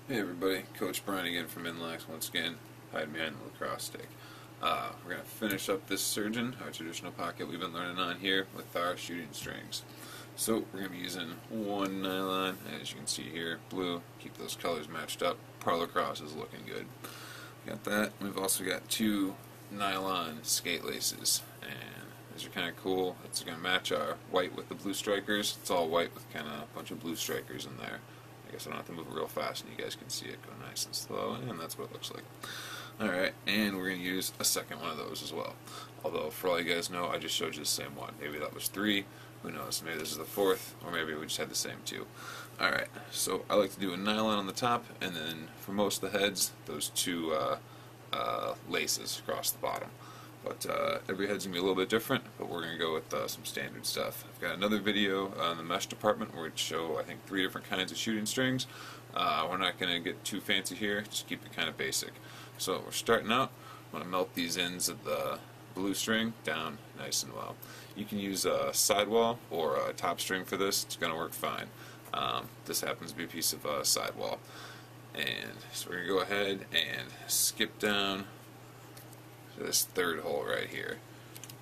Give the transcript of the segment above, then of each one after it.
Hey everybody, Coach Brian again from Inlax once again, hiding behind the lacrosse stick. We're going to finish up this surgeon, our traditional pocket we've been learning on here with our shooting strings. So we're going to be using one nylon, as you can see here, blue, keep those colors matched up. Pro lacrosse is looking good. Got that. We've also got two nylon skate laces, and these are kind of cool. It's going to match our white with the blue strikers. It's all white with kind of a bunch of blue strikers in there. I guess I don't have to move it real fast and you guys can see it go nice and slow, and that's what it looks like. Alright, and we're going to use a second one of those as well. Although, for all you guys know, I just showed you the same one. Maybe that was three, who knows, maybe this is the fourth, or maybe we just had the same two. Alright, so I like to do a nylon on the top, and then for most of the heads, those two laces across the bottom. But every head's going to be a little bit different, but we're going to go with some standard stuff. I've got another video on the mesh department where it show, I think, 3 different kinds of shooting strings. We're not going to get too fancy here, just keep it kind of basic. So we're starting out. I'm going to melt these ends of the blue string down nice and well. You can use a sidewall or a top string for this. It's going to work fine. This happens to be a piece of sidewall. And so we're going to go ahead and skip down to this third hole right here.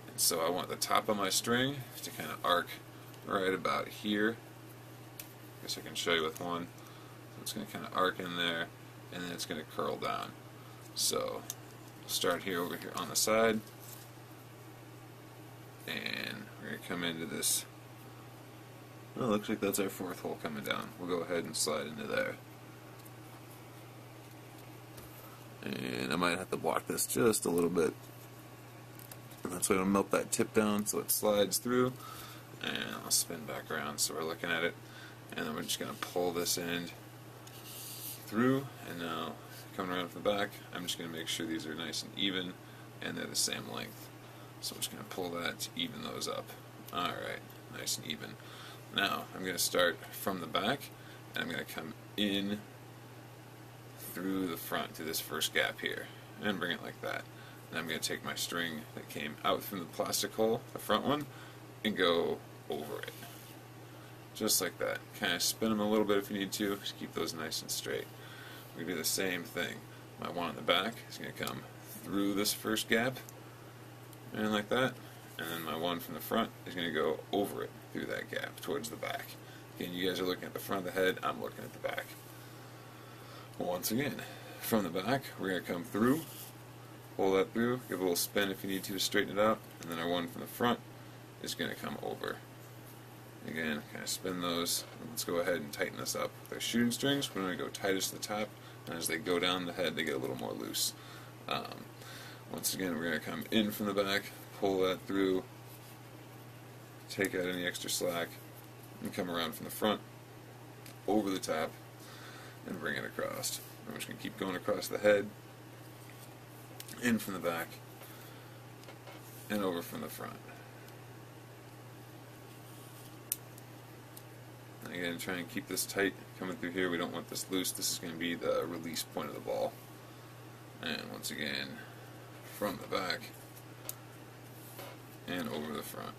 And so I want the top of my string to kind of arc right about here. I guess I can show you with one. So it's going to kind of arc in there, and then it's going to curl down. So we'll start here over here on the side, and we're going to come into this. Well, it looks like that's our fourth hole coming down. We'll go ahead and slide into there. And I might have to block this just a little bit. And that's why I'll melt that tip down so it slides through. And I'll spin back around so we're looking at it. And then we're just going to pull this end through. And now, coming around from the back, I'm just going to make sure these are nice and even and they're the same length. So I'm just going to pull that to even those up. Alright, nice and even. Now, I'm going to start from the back, and I'm going to come in through the front to this first gap here and bring it like that. And I'm going to take my string that came out from the plastic hole, the front one, and go over it. Just like that. Kind of spin them a little bit if you need to. Just keep those nice and straight. We're going to do the same thing. My one on the back is going to come through this first gap and like that. And then my one from the front is going to go over it through that gap towards the back. Again, you guys are looking at the front of the head. I'm looking at the back. Once again, from the back, we're going to come through, pull that through, give a little spin if you need to straighten it out, and then our one from the front is going to come over. Again, kind of spin those. Let's go ahead and tighten this up. With our shooting strings, we're going to go tightest to the top, and as they go down the head, they get a little more loose. Once again, we're going to come in from the back, pull that through, take out any extra slack, and come around from the front, over the top, and bring it across. I'm just going to keep going across the head, in from the back, and over from the front. And again, try and keep this tight coming through here. We don't want this loose. This is going to be the release point of the ball. And once again, from the back, and over the front.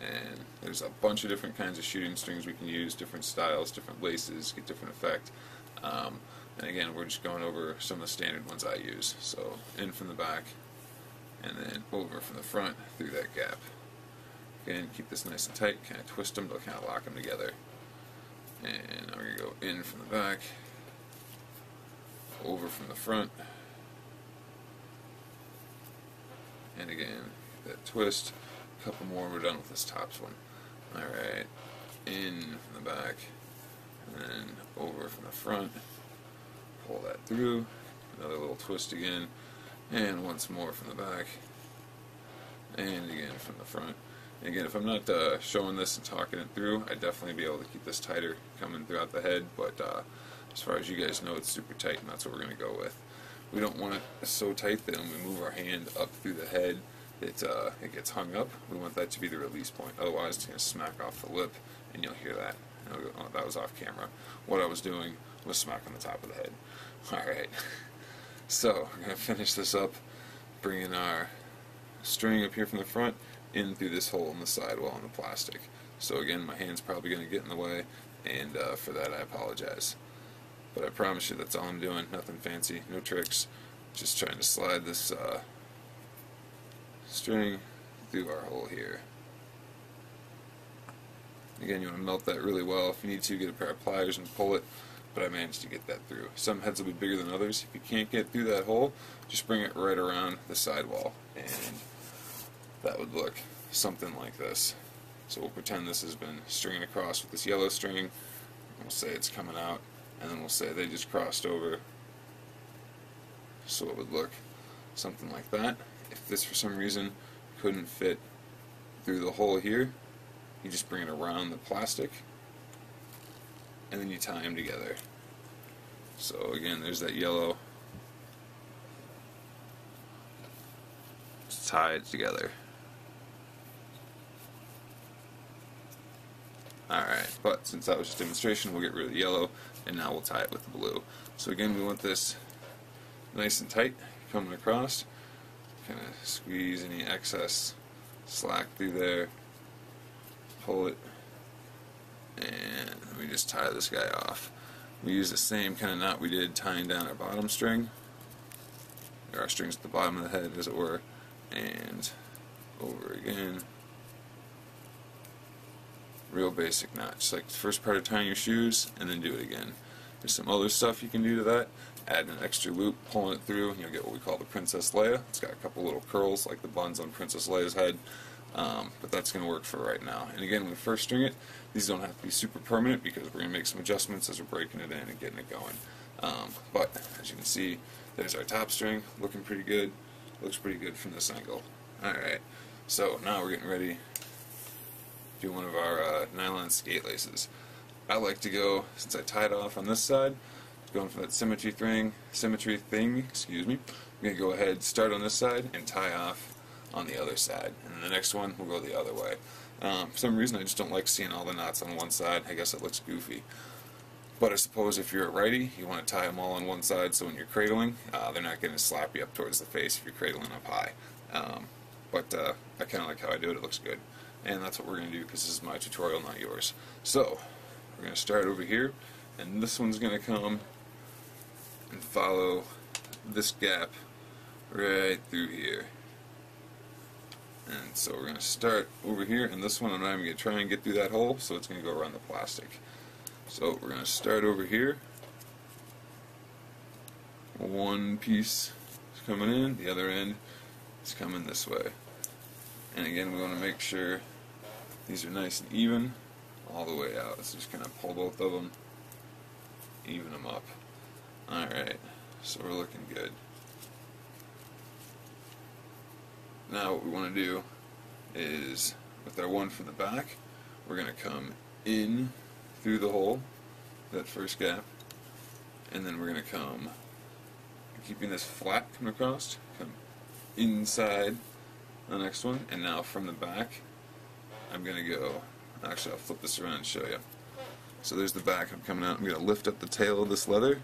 And there's a bunch of different kinds of shooting strings we can use, different styles, different laces, get different effect. And again, we're just going over some of the standard ones I use. So in from the back, and then over from the front through that gap. Again, keep this nice and tight, kind of twist them to kind of lock them together. And now we're going to go in from the back, over from the front, and again, that twist. A couple more, we're done with this tops one. Alright, in from the back, and then over from the front, pull that through, another little twist again, and once more from the back, and again from the front. And again, if I'm not showing this and talking it through, I'd definitely be able to keep this tighter coming throughout the head, but as far as you guys know, it's super tight, and that's what we're going to go with. We don't want it so tight that when we move our hand up through the head, it gets hung up. We want that to be the release point. Otherwise, it's going to smack off the lip, and you'll hear that. Oh, that was off camera. What I was doing was smack on the top of the head. Alright, so we're going to finish this up, bringing our string up here from the front, in through this hole in the sidewall in the plastic. So again, my hand's probably going to get in the way, and for that I apologize. But I promise you that's all I'm doing, nothing fancy, no tricks. Just trying to slide this string through our hole here. Again, you want to melt that really well. If you need to, get a pair of pliers and pull it, but I managed to get that through. Some heads will be bigger than others. If you can't get through that hole, just bring it right around the sidewall, and that would look something like this. So we'll pretend this has been stringing across with this yellow string, and we'll say it's coming out, and then we'll say they just crossed over. So it would look something like that. If this for some reason couldn't fit through the hole here, you just bring it around the plastic and then you tie them together. So again, there's that yellow. Just tie it together. Alright, but since that was just a demonstration, we'll get rid of the yellow and now we'll tie it with the blue. So again, we want this nice and tight coming across. Kind of squeeze any excess slack through there. Pull it, and we just tie this guy off. We use the same kind of knot we did tying down our bottom string, or our strings at the bottom of the head, as it were, and over again. Real basic knot, just like the first part of tying your shoes, and then do it again. There's some other stuff you can do to that. Add an extra loop, pulling it through, and you'll get what we call the Princess Leia. It's got a couple little curls like the buns on Princess Leia's head. But that's going to work for right now. And again, when we first string it, these don't have to be super permanent because we're going to make some adjustments as we're breaking it in and getting it going. But as you can see, there's our top string, looking pretty good. Looks pretty good from this angle. Alright, so now we're getting ready to do one of our nylon skate laces. I like to go, since I tied off on this side, going for that symmetry thing, excuse me. I'm going to go ahead, start on this side, and tie off on the other side, and then the next one will go the other way. For some reason I just don't like seeing all the knots on one side. I guess it looks goofy. But I suppose if you're a righty, you want to tie them all on one side so when you're cradling, they're not going to slap you up towards the face if you're cradling up high. I kind of like how I do it. It looks good. And that's what we're going to do because this is my tutorial, not yours. So, we're going to start over here, and this one's going to come and follow this gap right through here. And so we're going to start over here, and this one I'm not even going to try and get through that hole, so it's going to go around the plastic. So we're going to start over here. One piece is coming in, the other end is coming this way. And again, we want to make sure these are nice and even all the way out. So just kind of pull both of them, even them up. Alright, so we're looking good. Now what we want to do is, with our one from the back, we're going to come in through the hole, that first gap, and then we're going to come, keeping this flat coming across, come inside the next one, and now from the back, I'm going to go, actually I'll flip this around and show you. So there's the back, I'm coming out, I'm going to lift up the tail of this leather,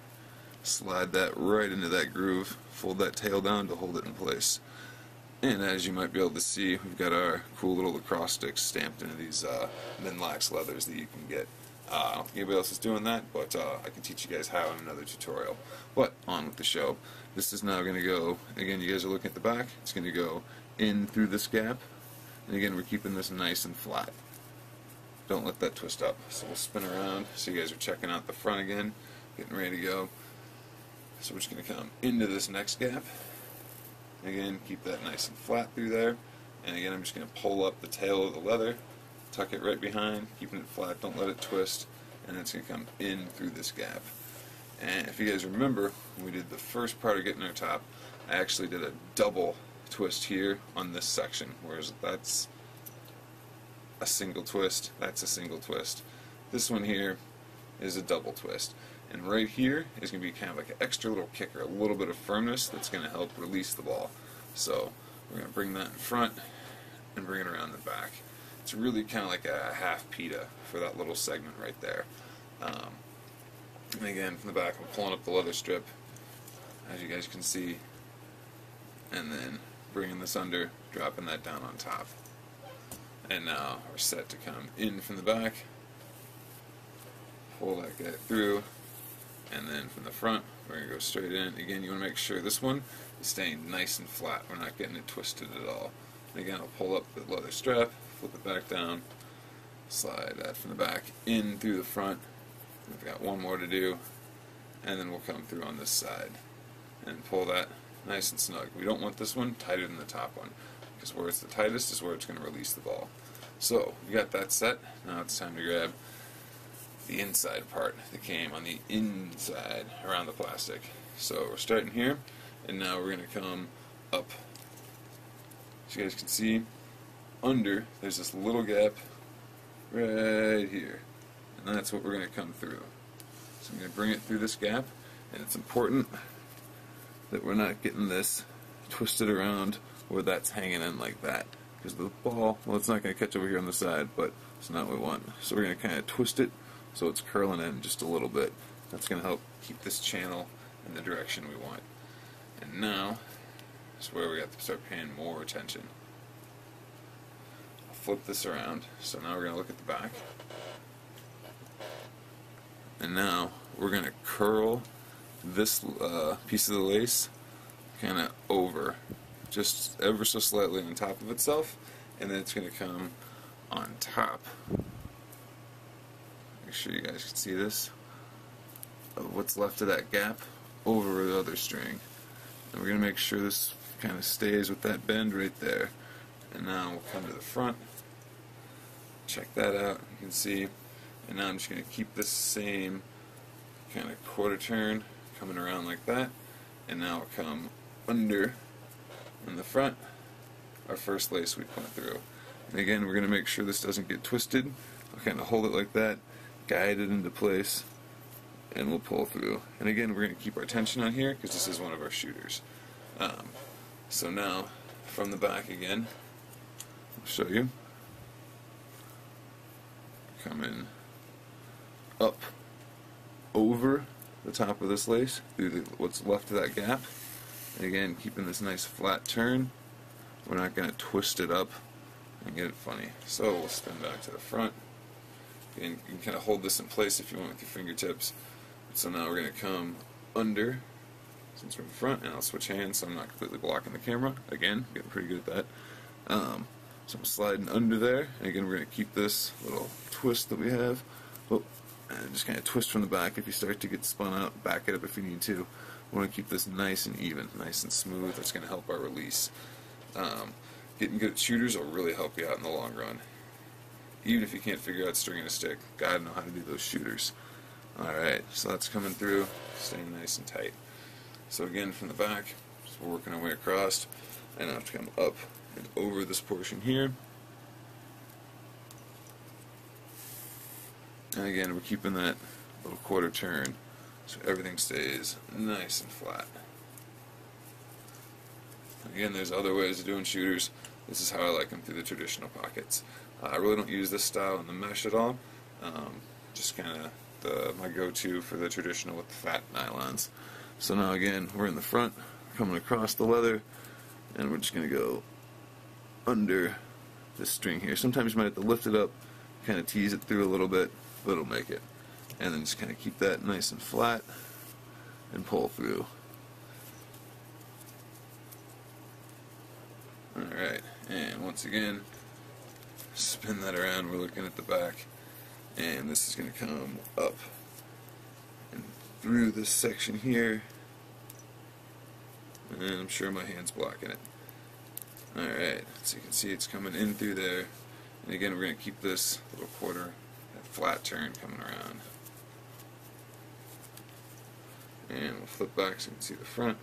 slide that right into that groove, fold that tail down to hold it in place. And as you might be able to see, we've got our cool little LACROSSE sticks stamped into these Minlax leathers that you can get. I don't think anybody else is doing that, but I can teach you guys how in another tutorial. But on with the show. This is now going to go, again, you guys are looking at the back, it's going to go in through this gap. And again, we're keeping this nice and flat. Don't let that twist up. So we'll spin around so you guys are checking out the front again, getting ready to go. So we're just going to come into this next gap. Again, keep that nice and flat through there. And again, I'm just going to pull up the tail of the leather, tuck it right behind, keeping it flat, don't let it twist, and it's going to come in through this gap. And if you guys remember, when we did the first part of getting our top, I actually did a double twist here on this section, whereas that's a single twist, that's a single twist. This one here is a double twist. And right here is going to be kind of like an extra little kicker, a little bit of firmness that's going to help release the ball. So we're going to bring that in front and bring it around the back. It's really kind of like a half pita for that little segment right there. And again, from the back, I'm pulling up the leather strip, as you guys can see, and then bringing this under, dropping that down on top. And now we're set to come in from the back, pull that guy through, And then from the front, we're going to go straight in. Again, you want to make sure this one is staying nice and flat. We're not getting it twisted at all. And again, I'll pull up the leather strap, flip it back down, slide that from the back in through the front. We've got one more to do, and then we'll come through on this side and pull that nice and snug. We don't want this one tighter than the top one, because where it's the tightest is where it's going to release the ball. So we got that set. Now it's time to grab the inside part that came on the inside around the plastic. So we're starting here, and now we're going to come up. As you guys can see, under there's this little gap right here, and that's what we're going to come through. So I'm going to bring it through this gap, and it's important that we're not getting this twisted around where that's hanging in like that, because the ball, well, it's not going to catch over here on the side, but it's not what we want. So we're going to kind of twist it so it's curling in just a little bit. That's going to help keep this channel in the direction we want. And now is where we have to start paying more attention. I'll flip this around. So now we're going to look at the back. And now we're going to curl this piece of the lace kind of over, just ever so slightly on top of itself, and then it's going to come on top. Make sure you guys can see this, of what's left of that gap over the other string. And we're going to make sure this kind of stays with that bend right there. And now we'll come to the front, check that out, you can see, and now I'm just going to keep this same kind of quarter turn coming around like that, and now we'll come under in the front, our first lace we went through. And again, we're going to make sure this doesn't get twisted. I'll kind of hold it like that, guide it into place, and we'll pull through. And again, we're going to keep our tension on here because this is one of our shooters. So now, from the back again, I'll show you. Coming up over the top of this lace through what's left of that gap. And again, keeping this nice flat turn. We're not going to twist it up and get it funny. So we'll spin back to the front. And you can kind of hold this in place if you want with your fingertips. So now we're going to come under, since we're in front, and I'll switch hands so I'm not completely blocking the camera. Again, getting pretty good at that. So I'm sliding under there, and again we're going to keep this little twist that we have. Oh, and just kind of twist from the back. If you start to get spun out, back it up if you need to. We want to keep this nice and even, nice and smooth. That's going to help our release. Getting good at shooters will really help you out in the long run. Even if you can't figure out stringing a stick, gotta know how to do those shooters. Alright, so that's coming through, staying nice and tight. So again, from the back, just we're working our way across, and I have to come up and over this portion here. And again, we're keeping that little quarter turn so everything stays nice and flat. Again, there's other ways of doing shooters. This is how I like them, through the traditional pockets. I really don't use this style in the mesh at all. Just kind of my go-to for the traditional with the fat nylons. So now again, we're in the front, coming across the leather, and we're just going to go under this string here. Sometimes you might have to lift it up, kind of tease it through a little bit, but it'll make it. And then just kind of keep that nice and flat and pull through. Alright, and once again, spin that around, we're looking at the back, and this is going to come up and through this section here, and I'm sure my hand's blocking it. Alright, so you can see it's coming in through there, and again we're going to keep this little quarter, that flat turn coming around. And we'll flip back so you can see the front.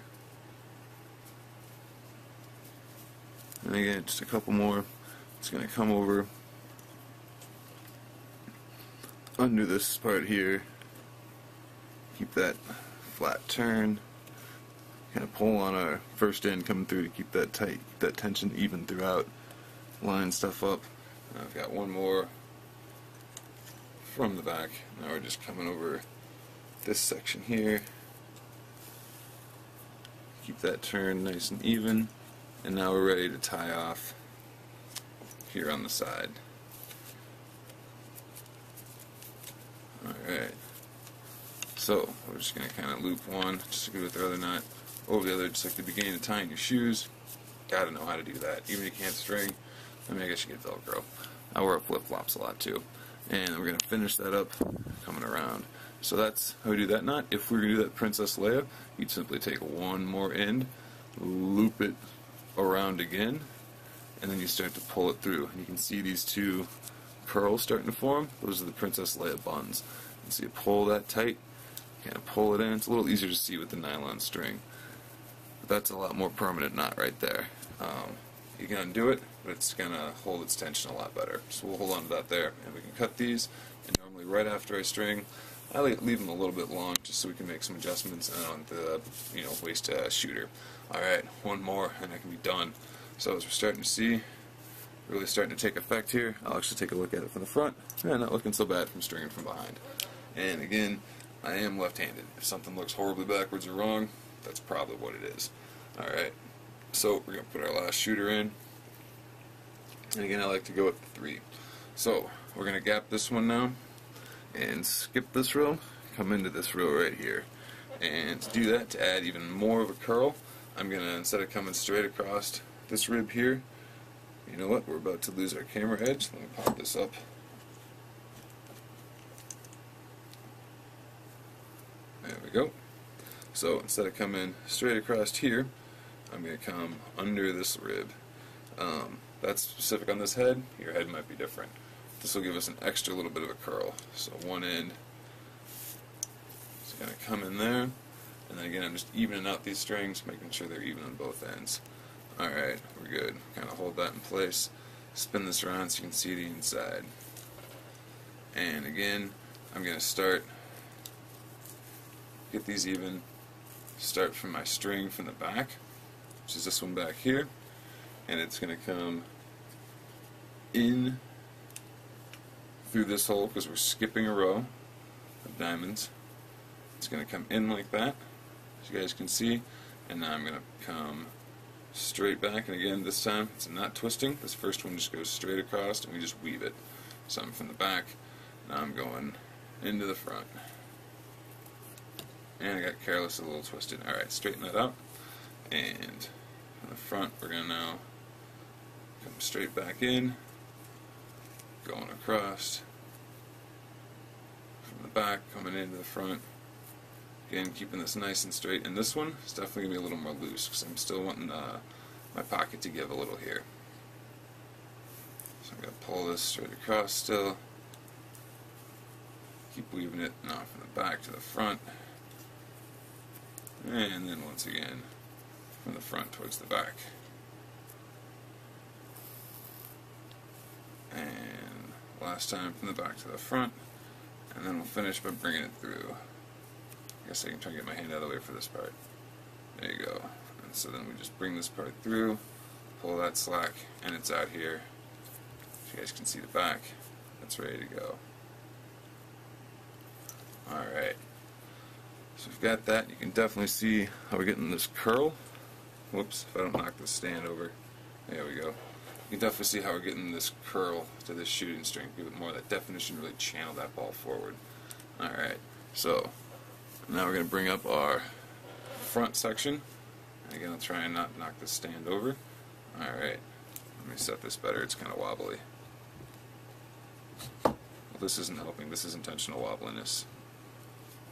And again, just a couple more. It's going to come over under this part here. Keep that flat turn. Kind of pull on our first end coming through to keep that tight, keep that tension even throughout. Line stuff up. Now I've got one more from the back. Now we're just coming over this section here. Keep that turn nice and even. And now we're ready to tie off here on the side. Alright. So we're just going to kind of loop one, just like we do with the other knot, over the other, just like the beginning of tying your shoes. Gotta know how to do that. Even if you can't string, I mean, I guess you get Velcro. I wear flip-flops a lot too. And we're going to finish that up coming around. So that's how we do that knot. If we were going to do that Princess Leia, you'd simply take one more end, loop it around again, and then you start to pull it through. And you can see these two curls starting to form. Those are the Princess Leia buns. And so you pull that tight, kind of pull it in. It's a little easier to see with the nylon string. But that's a lot more permanent knot right there. You can undo it, but it's going to hold its tension a lot better. So we'll hold on to that there. And we can cut these, and normally right after I string, I leave them a little bit long just so we can make some adjustments and I don't waste a shooter. Alright, one more and I can be done. So as we're starting to see, really starting to take effect here, I'll actually take a look at it from the front. Yeah, not looking so bad from stringing from behind. And again, I am left-handed. If something looks horribly backwards or wrong, that's probably what it is. Alright, so we're going to put our last shooter in. And again, I like to go at 3. So we're going to gap this one now and skip this row, come into this row right here. And to do that, to add even more of a curl, I'm going to, instead of coming straight across this rib here, you know what, we're about to lose our camera edge. Let me pop this up. There we go. So instead of coming straight across here, I'm going to come under this rib. That's specific on this head. Your head might be different. This will give us an extra little bit of a curl. So one end is going to come in there, and then again I'm just evening out these strings, making sure they're even on both ends. Alright, we're good. Kind of hold that in place. Spin this around so you can see the inside. And again, I'm going to get these even, start from my string from the back, which is this one back here, and it's going to come in through this hole because we're skipping a row of diamonds. It's going to come in like that, as you guys can see, and now I'm going to come straight back, and again this time it's not twisting. This first one just goes straight across and we just weave it. So I'm from the back, now I'm going into the front. And I got careless, a little twisted. Alright, straighten that up, and from the front we're going to now come straight back in, going across, from the back, coming into the front. Again, keeping this nice and straight. And this one is definitely going to be a little more loose because I'm still wanting my pocket to give a little here. So I'm going to pull this straight across still. Keep weaving it now from the back to the front. And then once again, from the front towards the back. And last time from the back to the front. And then we'll finish by bringing it through. I guess I can try to get my hand out of the way for this part. There you go. And so then we just bring this part through, pull that slack, and it's out here. If you guys can see the back, that's ready to go. Alright. So we've got that. You can definitely see how we're getting this curl. Whoops, if I don't knock this stand over. There we go. You can definitely see how we're getting this curl to this shooting string. Give it more of that definition, really channel that ball forward. Alright, so now we're going to bring up our front section. And again, I'll try and not knock this stand over. Alright, let me set this better. It's kind of wobbly. Well, this isn't helping. This is intentional wobbliness.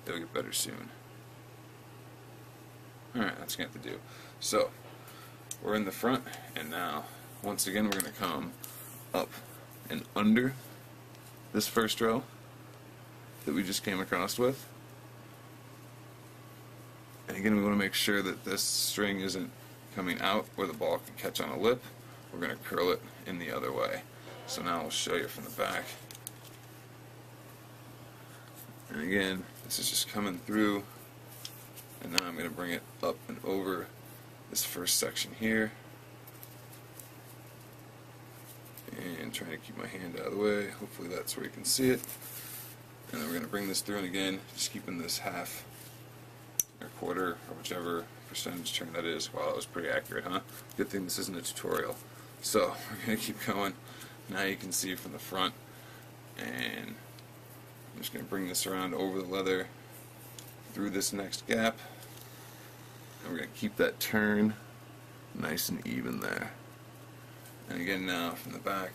It'll get better soon. Alright, that's going to have to do. So, we're in the front, and now, once again, we're going to come up and under this first row that we just came across with. And again, we want to make sure that this string isn't coming out where the ball can catch on a lip. We're going to curl it in the other way. So now I'll show you from the back. And again, this is just coming through, and now I'm going to bring it up and over this first section here, and trying to keep my hand out of the way. Hopefully that's where you can see it. And then we're going to bring this through, and again, just keeping this half or quarter or whichever percentage turn that is. Wow, that was pretty accurate, huh? Good thing this isn't a tutorial. So we're going to keep going. Now you can see from the front, and I'm just going to bring this around over the leather, through this next gap, and we're going to keep that turn nice and even there. And again, now from the back,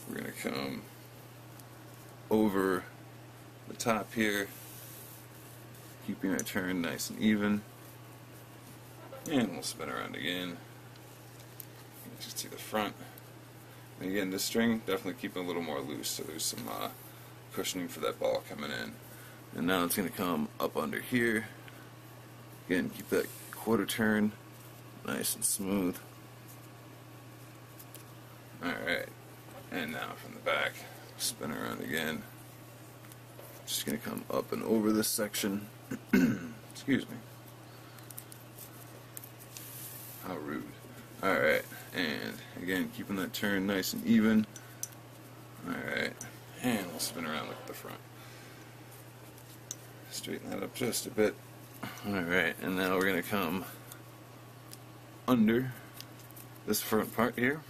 we're going to come over the top here, keeping our turn nice and even, and we'll spin around again. Just to the front. And again, this string, definitely keep it a little more loose, so there's some cushioning for that ball coming in. And now it's going to come up under here. Again, keep that quarter turn nice and smooth. Alright, and now from the back, spin around again. Just going to come up and over this section. Excuse me. How rude. Alright, and again, keeping that turn nice and even. Alright, and we'll spin around look at the front. Straighten that up just a bit. Alright, and now we're going to come under this front part here.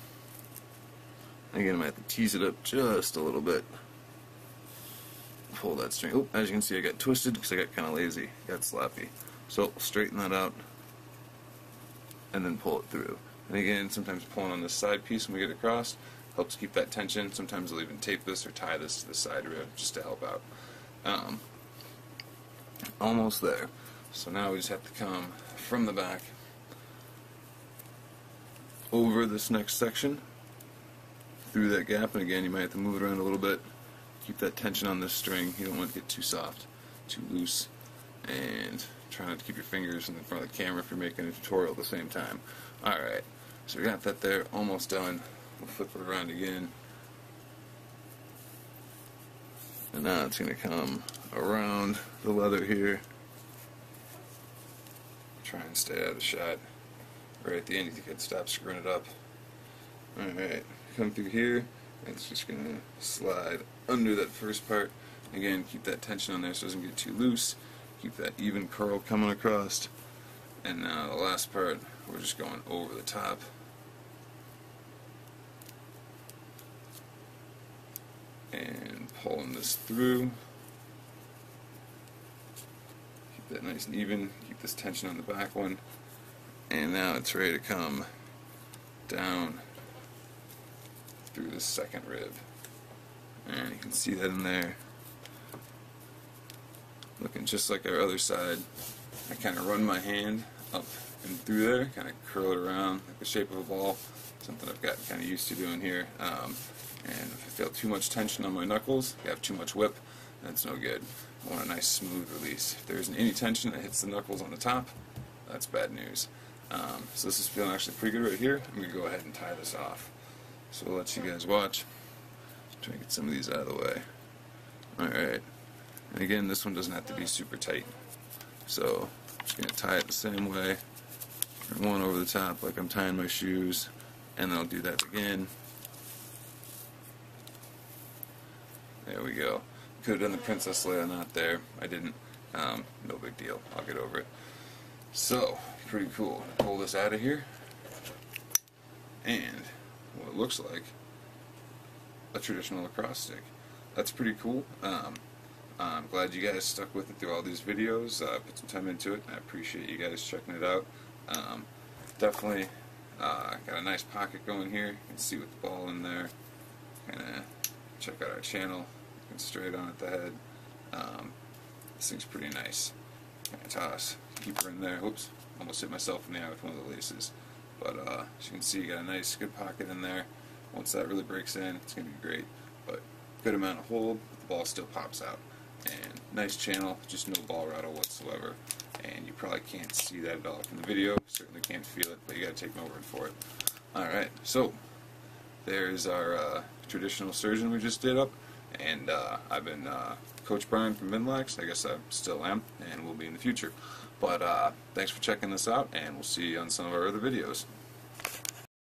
Again, I might have to tease it up just a little bit. Pull that string. Oh, as you can see, I got twisted because I got kind of lazy, got sloppy. So straighten that out, and then pull it through. And again, sometimes pulling on this side piece when we get across helps keep that tension. Sometimes I'll even tape this or tie this to the side rib just to help out. Almost there. So now we just have to come from the back over this next section through that gap, and again, you might have to move it around a little bit. Keep that tension on this string. You don't want to get too soft, too loose, and try not to keep your fingers in front of the camera if you're making a tutorial at the same time. Alright, so we got that there, almost done. We'll flip it around again. And now it's going to come around the leather here. Try and stay out of the shot. Right at the end, you could stop screwing it up. Alright, come through here, and it's just going to slide under that first part. Again, keep that tension on there so it doesn't get too loose. Keep that even curl coming across. And now the last part, we're just going over the top. And pulling this through. Keep that nice and even. Keep this tension on the back one. And now it's ready to come down through the second rib. And you can see that in there. Looking just like our other side. I kind of run my hand up and through there, kind of curl it around like the shape of a ball. Something I've gotten kind of used to doing here. And if I feel too much tension on my knuckles, if I have too much whip, that's no good. I want a nice smooth release. If there isn't any tension that hits the knuckles on the top, that's bad news. So this is feeling actually pretty good right here. I'm going to go ahead and tie this off. So I'll let you guys watch. Try to get some of these out of the way. Alright. And again, this one doesn't have to be super tight. So I'm just going to tie it the same way. One over the top like I'm tying my shoes. And then I'll do that again. There we go. Could have done the Princess Leia knot there. I didn't. No big deal. I'll get over it. So, pretty cool. Pull this out of here. And what it looks like a traditional lacrosse stick. That's pretty cool. I'm glad you guys stuck with it through all these videos. Put some time into it. I appreciate you guys checking it out. Definitely got a nice pocket going here. You can see with the ball in there. Kind of check out our channel. Looking straight on at the head. This thing's pretty nice. Kind of toss. Keep her in there. Whoops. Almost hit myself in the eye with one of the laces. But as you can see, you got a nice, good pocket in there. Once that really breaks in, it's going to be great. But good amount of hold, but the ball still pops out. And nice channel, just no ball rattle whatsoever. And you probably can't see that at all from the video. Certainly can't feel it, but you got to take my word for it. Alright, so there's our traditional surgeon we just did up. And I've been Coach Brian from LACROSSE. I guess I still am, and will be in the future. But thanks for checking this out, and we'll see you on some of our other videos.